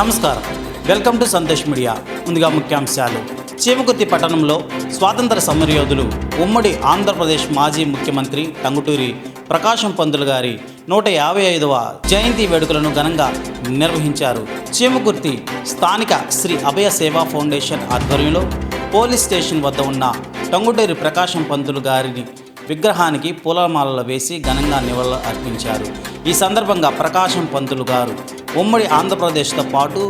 నమస్కారం, welcome to Sandesh media. ముందుగా ముఖ్యాంశాలు. చీమకుర్తి పట్టణంలో స్వాతంత్ర సమరయోధులు ఉమ్మడి ఆంధ్రప్రదేశ్ మాజీ ముఖ్యమంత్రి టంగుటూరి ప్రకాశం పంతులు గారి 155వ జయంతి వేడుకలను ఘనంగా నిర్వహించారు. చీమకుర్తి స్థానిక శ్రీ అభయ సేవా ఫౌండేషన్ ఆధ్వర్యంలో పోలీస్ స్టేషన్ వద్ద ఉన్న టంగుటూరి ప్రకాశం పంతులు గారిని విగ్రహానికి పూలమాలలు వేసి ఘనంగా నివాళులు అర్పించారు. ఈ సందర్భంగా ప్రకాశం పంతులు గారు ఉమ్మడి ఆంధ్రప్రదేశ్తో పాటు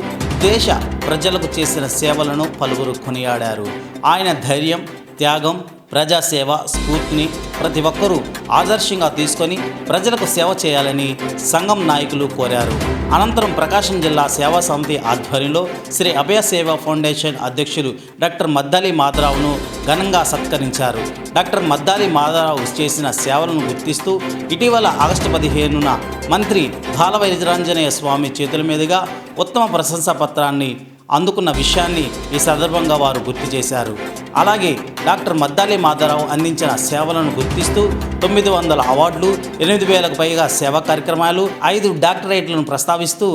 దేశ ప్రజలకు చేసిన సేవలను పలువురు కొనియాడారు. ఆయన ధైర్యం, త్యాగం, ప్రజాసేవ స్ఫూర్తిని ప్రతి ఒక్కరూ ఆదర్శంగా తీసుకొని ప్రజలకు సేవ చేయాలని సంఘం నాయకులు కోరారు. అనంతరం ప్రకాశం జిల్లా సేవా సమితి ఆధ్వర్యంలో శ్రీ అభయ సేవా ఫౌండేషన్ అధ్యక్షులు డాక్టర్ మద్దాలి మాధవరావును ఘనంగా సత్కరించారు. డాక్టర్ మద్దాలి మాధవరావు చేసిన సేవలను గుర్తిస్తూ ఇటీవల ఆగస్టు 15న మంత్రి బాల వీరాంజనేయ స్వామి చేతుల మీదుగా ఉత్తమ ప్రశంసా పత్రాన్ని అందుకున్న విషయాన్ని ఈ సందర్భంగా వారు గుర్తు చేశారు. అలాగే డాక్టర్ మద్దాలి మాధవరావు అందించిన సేవలను గుర్తిస్తూ 900 అవార్డులు, 8,000కు పైగా సేవా కార్యక్రమాలు, 5 డాక్టరేట్లను ప్రస్తావిస్తూ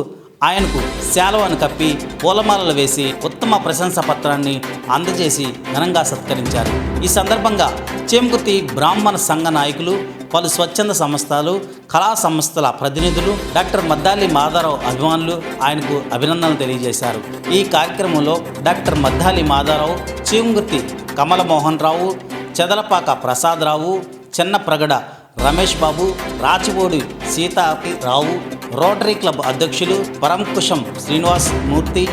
ఆయనకు శాలువాను కప్పి పూలమాలలు వేసి ఉత్తమ ప్రశంసా పత్రాన్ని అందజేసి ఘనంగా సత్కరించారు. ఈ సందర్భంగా చీమకుర్తి బ్రాహ్మణ సంఘ నాయకులు, పలు స్వచ్ఛంద సంస్థలు, కళా సంస్థల ప్రతినిధులు, డాక్టర్ మద్దాలి మాధవరావు అభిమానులు ఆయనకు అభినందనలు తెలియజేశారు. ఈ కార్యక్రమంలో డాక్టర్ మద్దాలి మాధవరావు, చీమకుర్తి కమలమోహన్ రావు, చెదలపాక ప్రసాదరావు, చెన్నప్రగడ రమేష్ బాబు, రాచిబోడి సీతారావు, రోటరీ క్లబ్ అధ్యక్షులు పరంకుశం శ్రీనివాస్ మూర్తి,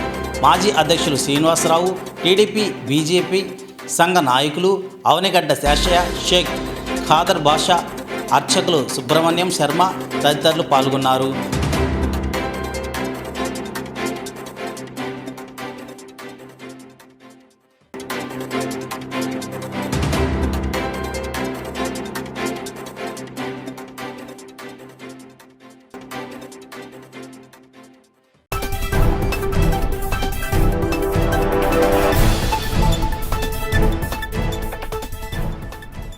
మాజీ అధ్యక్షులు శ్రీనివాసరావు, టీడీపీ బీజేపీ సంఘ నాయకులు అవనిగడ్డ శేషయ్య, షేక్ ఖాదర్ బాషా, అర్చకులు సుబ్రహ్మణ్యం శర్మ తదితరులు పాల్గొన్నారు.